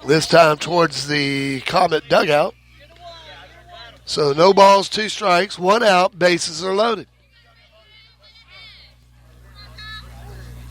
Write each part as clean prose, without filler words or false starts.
This time towards the Comet dugout. So no balls, 2 strikes, 1 out, bases are loaded.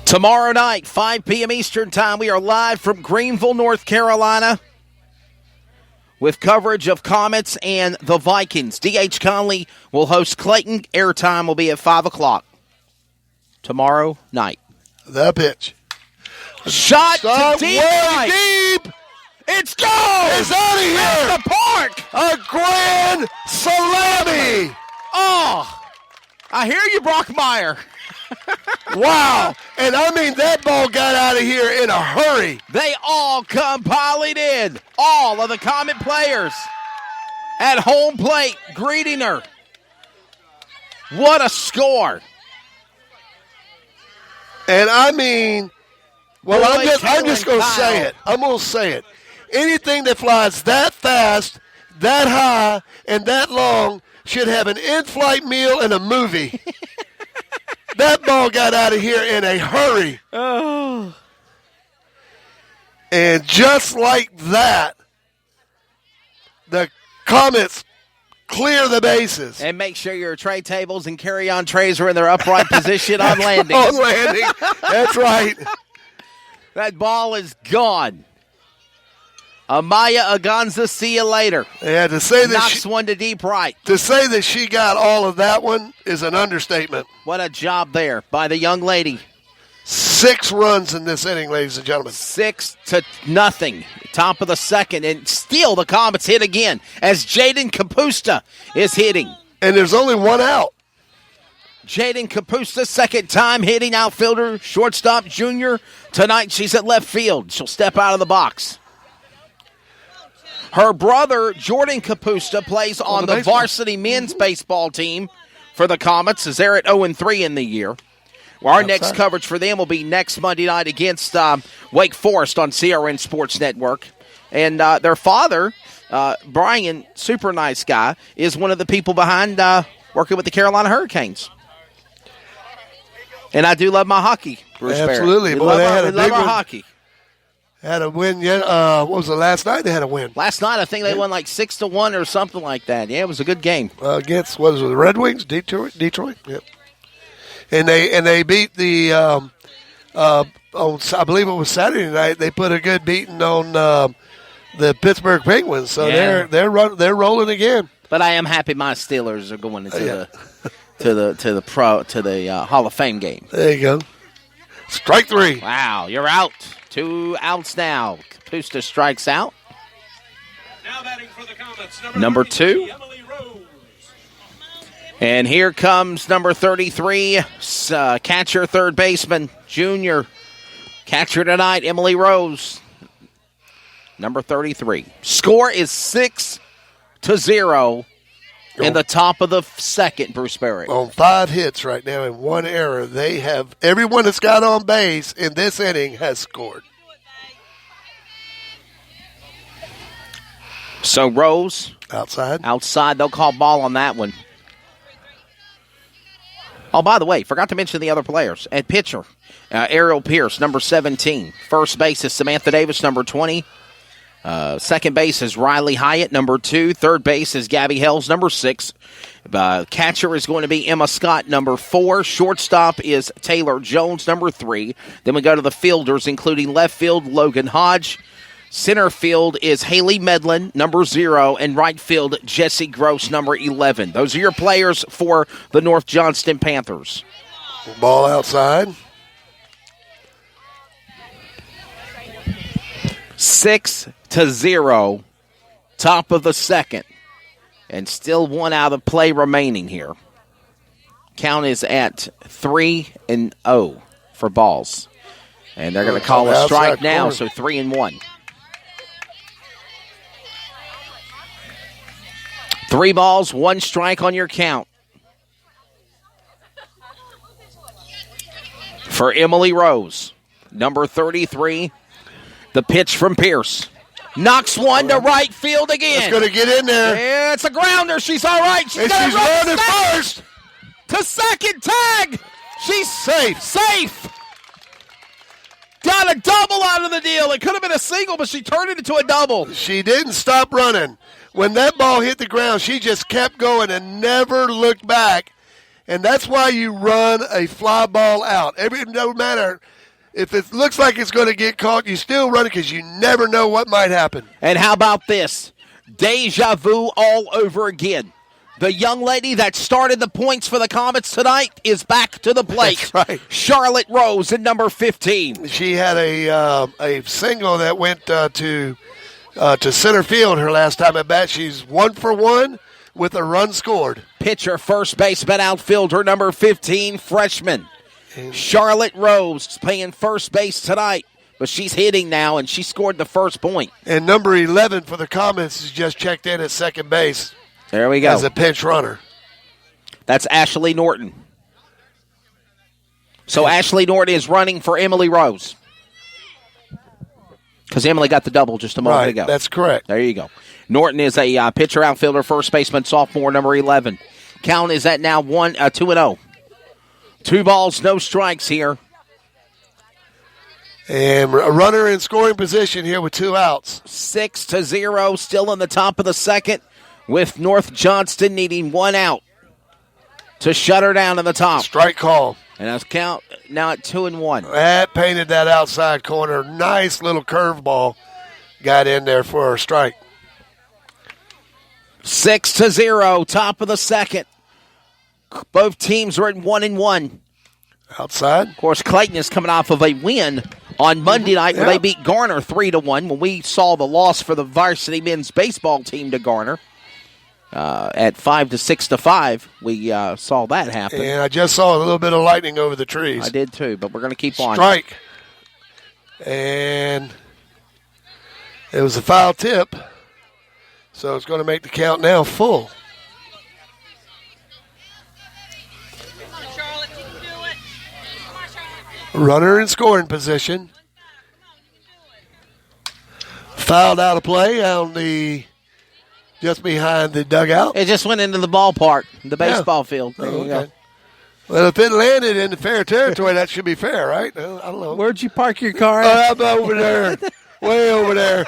Tomorrow night, 5 p.m. Eastern Time, we are live from Greenville, North Carolina, with coverage of Comets and the Vikings. D.H. Conley will host Clayton. Airtime will be at 5 o'clock tomorrow night. The pitch. Shot to deep right. Deep. It's gone. It's out of here. At the park. A grand salami. Oh, I hear you, Brockmeyer. Wow. And I mean, that ball got out of here in a hurry. They all come piling in. All of the Comet players at home plate greeting her. What a score. And I mean, well, Boy, I'm just going to say Kyle. it. I'm going to say it. Anything that flies that fast, that high, and that long should have an in-flight meal and a movie. That ball got out of here in a hurry. Oh. And just like that, the Comets clear the bases. And make sure your tray tables and carry-on trays are in their upright position on landing. On landing. That's right. That ball is gone. Amaya Aganza, see you later. Yeah, to say that knocks one to deep right. To say that she got all of that one is an understatement. What a job there by the young lady. 6 runs in this inning, ladies and gentlemen. 6-0. Top of the second, and still the Comets hit again as Jaden Kapusta is hitting. And there's only 1 out. Jaden Kapusta, second time hitting outfielder, shortstop junior. Tonight she's at left field. She'll step out of the box. Her brother, Jordan Kapusta, plays on the varsity men's baseball team for the Comets, as they're at 0-3 in the year. Well, our next coverage for them will be next Monday night against Wake Forest on CRN Sports Network. And their father, Brian, super nice guy, is one of the people behind working with the Carolina Hurricanes. And I do love my hockey, Bruce Barrett. Absolutely. We Boy, love they our, had a we love big our one. hockey. Had a win yet. What was the last night? They had a win. Last night, I think they won like 6-1 or something like that. Yeah, it was a good game. Against, what was it, the Red Wings? Detroit? Yep. And they beat the, I believe it was Saturday night, they put a good beating on the Pittsburgh Penguins. So they're rolling again. But I am happy my Steelers are going into the Hall of Fame game. There you go. Strike 3. Wow, you're out. 2 outs now. Kapusta strikes out. Now batting for the Comets, number 2. Emily Rose. And here comes number 33, catcher, third baseman, junior. Catcher tonight, Emily Rose. Number 33. Score is 6-0 in the top of the second, Bruce Barrett. On 5 hits right now and 1 error, they have everyone that's got on base in this inning has scored. So Rose. Outside, they'll call ball on that one. Oh, by the way, forgot to mention the other players. At pitcher, Ariel Pierce, number 17. First base is Samantha Davis, number 20. Second base is Riley Hyatt, number 2. Third base is Gabby Hells, number 6. Catcher is going to be Emma Scott, number 4. Shortstop is Taylor Jones, number 3. Then we go to the fielders, including left field, Logan Hodge. Center field is Haley Medlin, number 0. And right field, Jesse Gross, number 11. Those are your players for the North Johnston Panthers. Ball outside. 6-0, top of the second, and still 1 out of play remaining here. Count is at 3-0 for balls, and they're going to call a strike now, so 3-1. 3 balls, 1 strike on your count. For Emily Rose, number 33. The pitch from Pierce. Knocks one to right field again. It's going to get in there. Yeah, it's a grounder. She's all right. She's running first. To second, tag. She's safe. Got a double out of the deal. It could have been a single, but she turned it into a double. She didn't stop running. When that ball hit the ground, she just kept going and never looked back. And that's why you run a fly ball out. No matter if it looks like it's going to get caught, you still run it because you never know what might happen. And how about this? Deja vu all over again. The young lady that started the points for the Comets tonight is back to the plate. That's right. Charlotte Rose at number 15. She had a single that went to center field her last time at bat. She's 1 for 1 with a run scored. Pitcher, first baseman, outfielder, number 15, freshman. Charlotte Rose is playing first base tonight, but she's hitting now, and she scored the first point. And number 11 for the Comets is just checked in at second base. There we go. As a pinch runner. That's Ashley Norton. So Ashley Norton is running for Emily Rose. Because Emily got the double just a moment ago. That's correct. There you go. Norton is a pitcher, outfielder, first baseman, sophomore, number 11. Count is at now 2-0. 2 balls, no strikes here. And a runner in scoring position here with 2 outs. 6-0, still in the top of the second, with North Johnston needing 1 out to shut her down in the top. Strike call. And that's count now at 2-1. That painted that outside corner. Nice little curveball. Got in there for a strike. 6-0, top of the second. Both teams are at 1-1. Outside. Of course, Clayton is coming off of a win on Monday night where they beat Garner 3-1. When we saw the loss for the varsity men's baseball team to Garner at 5-6-5, we saw that happen. And I just saw a little bit of lightning over the trees. I did too, but we're going to keep on. Strike. And it was a foul tip, so it's going to make the count now full. Runner in scoring position. Fouled out of play on the just behind the dugout. It just went into the ballpark, the baseball field. There you go. Well, if it landed in the fair territory, that should be fair, right? I don't know. Where'd you park your car I'm over there. Way over there.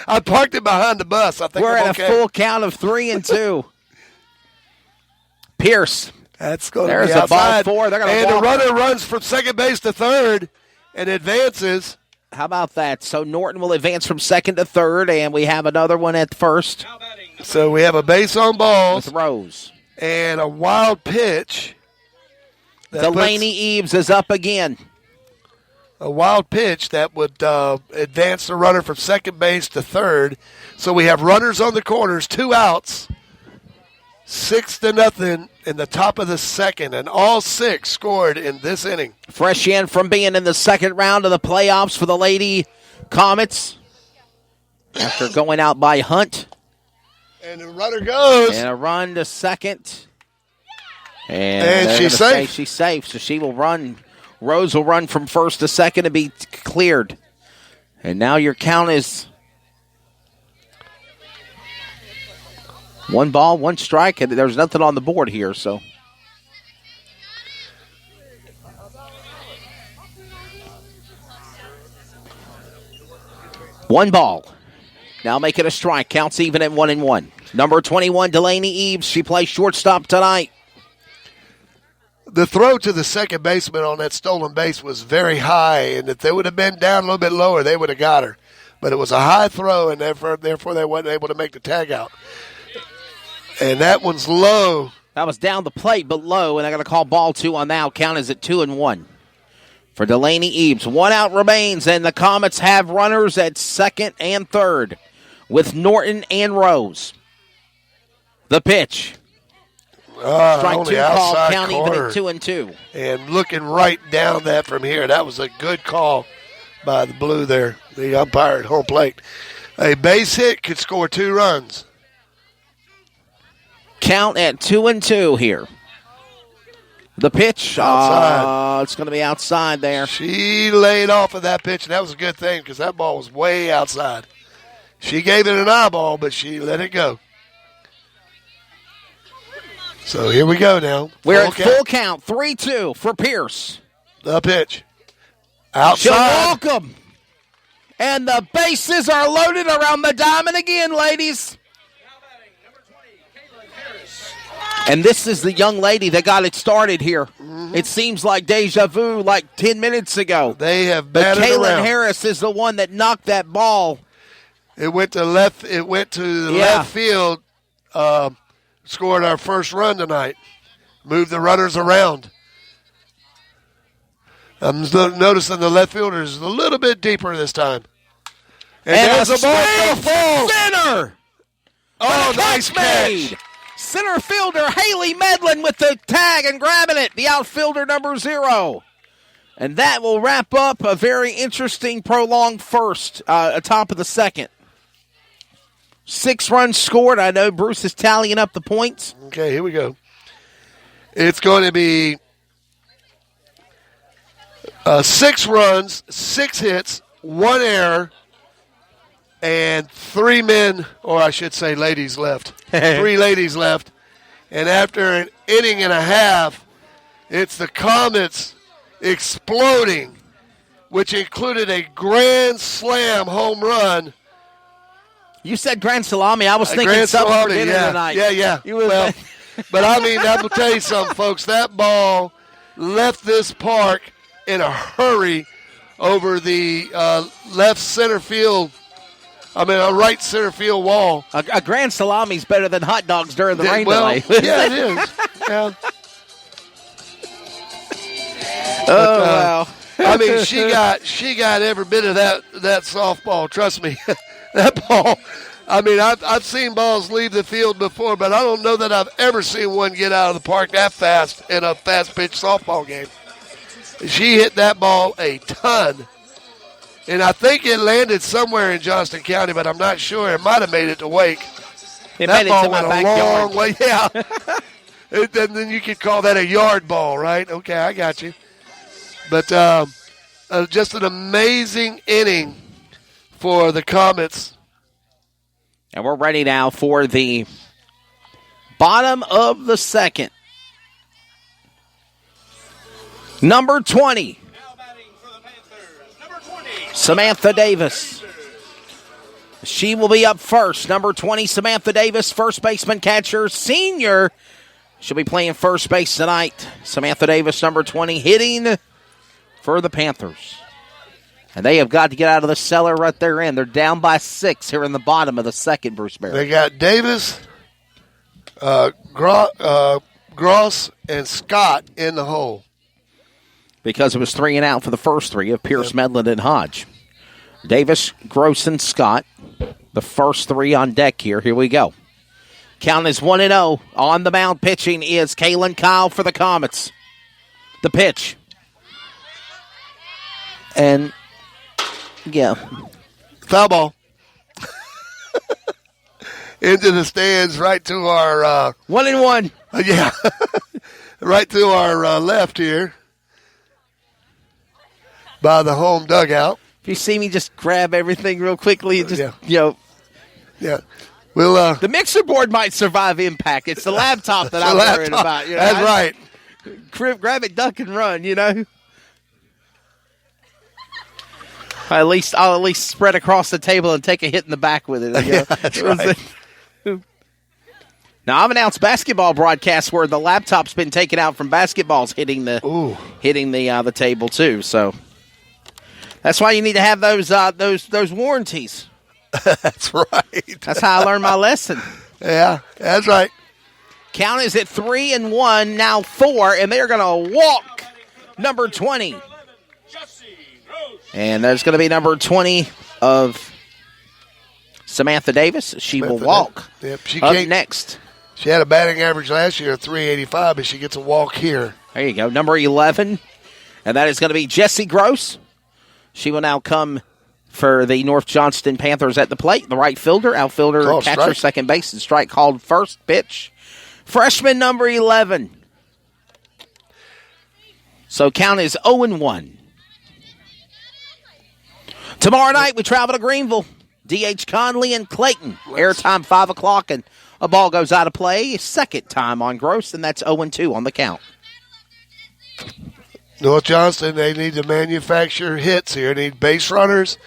I parked it behind the bus. I think we're I'm at a full count of 3-2. Pierce. That's going to There's be a outside. ball 4. They're And the walk. runner runs from second base to third and advances. How about that? So Norton will advance from second to third, and we have another one at first. So we have a base on balls. With Rose. And a wild pitch. Delaney Eves is up again. A wild pitch that would advance the runner from second base to third. So we have runners on the corners, 2 outs. 6-0 in the top of the second, and all 6 scored in this inning. Fresh in from being in the second round of the playoffs for the Lady Comets after going out by Hunt. And the runner goes. And a run to second. And she's safe. She's safe, so she will run. Rose will run from first to second and be cleared. And now your count is 1 ball, 1 strike, and there's nothing on the board here, so. One ball. Now make it a strike. Counts even at 1-1. Number 21, Delaney Eves. She plays shortstop tonight. The throw to the second baseman on that stolen base was very high, and if they would have been down a little bit lower, they would have got her. But it was a high throw, and therefore they weren't able to make the tag out. And that one's low. That was down the plate, but low, and I got to call ball 2 on now. Count is at 2-1 for Delaney Eves. 1 out remains, and the Comets have runners at second and third with Norton and Rose. The pitch. Strike 2 call, count corner. even at 2-2. And looking right down that from here, that was a good call by the blue there, the umpire at home plate. A base hit could score 2 runs. Count at 2-2 here. The pitch, outside. It's going to be outside there. She laid off of that pitch, and that was a good thing because that ball was way outside. She gave it an eyeball, but she let it go. So here we go now. We're at full count, 3-2 for Pierce. The pitch. Outside. She'll walk 'em. And the bases are loaded around the diamond again, ladies. And this is the young lady that got it started here. Mm-hmm. It seems like deja vu like 10 minutes ago. They have batted around. But Kaylin around. Harris is the one that knocked that ball. It went to left. It went to the left field. Scored our first run tonight. Moved the runners around. I'm noticing the left fielder is a little bit deeper this time. And there's a ball fall. Center. Oh, nice catch. Center fielder Haley Medlin with the tag and grabbing it. The outfielder number 0. And that will wrap up a very interesting prolonged first, top of the second. 6 runs scored. I know Bruce is tallying up the points. Okay, here we go. It's going to be 6 runs, 6 hits, 1 error, and 3 men, or I should say ladies left. 3 ladies left. And after an inning and a half, it's the Comets exploding, which included a grand slam home run. You said grand salami. I was thinking something for dinner tonight. Yeah. Well, but I mean, I will tell you something, folks. That ball left this park in a hurry over the left center field. I mean, a right center field wall. A grand salami is better than hot dogs during the rain delay. Yeah, it is. Yeah. Wow. I mean, she got every bit of that softball. Trust me, that ball. I mean, I've seen balls leave the field before, but I don't know that I've ever seen one get out of the park that fast in a fast pitch softball game. She hit that ball a ton. And I think it landed somewhere in Johnston County, but I'm not sure. It might have made it to Wake. That ball went a long way. Yeah. And then you could call that a yard ball, right? Okay, I got you. But just an amazing inning for the Comets. And we're ready now for the bottom of the second. Number 20. Now batting for the Panthers, number 20. Samantha Davis. She will be up first. Number 20, Samantha Davis, first baseman, catcher, senior. She'll be playing first base tonight. Samantha Davis, number 20, hitting for the Panthers. And they have got to get out of the cellar right there in. They're down by 6 here in the bottom of the second, Bruce Berry. They got Davis, Gross, and Scott in the hole. Because it was 3 and out for the first 3 of Pierce, Medlin, and Hodge. Davis, Gross, and Scott, the first 3 on deck here. Here we go. Count is 1-0. On the mound pitching is Kaylin Kyle for the Comets. The pitch. And, yeah. Foul ball. Into the stands, right to our... 1-1. Yeah. Right to our left here. By the home dugout. If you see me just grab everything real quickly, just, Yeah. We'll, the mixer board might survive impact. It's the laptop that I'm worried about. You know? That's right. Grab it, duck, and run, you know. I'll at least spread across the table and take a hit in the back with it. Yeah, that's right. Now, I've announced basketball broadcasts where the laptop's been taken out from basketballs hitting the table too. So that's why you need to have those warranties. That's right. That's how I learned my lesson. Yeah, that's right. Count is at 3-1, now 4, and they're going to walk number 20. And there's going to be number 20 of Samantha Davis. She will walk. Yep, up next. She had a batting average last year of .385, but she gets a walk here. There you go. Number 11, and that is going to be Jessie Gross. She will now come for the North Johnston Panthers at the plate. The right fielder, outfielder, catcher, strike. second base, and strike called first pitch. Freshman number 11. So count is 0-1. Tomorrow night we travel to Greenville. D.H. Conley and Clayton. Airtime 5 o'clock, and a ball goes out of play. Second time on Gross, and that's 0-2 on the count. North Johnston, they need to manufacture hits here. They need base runners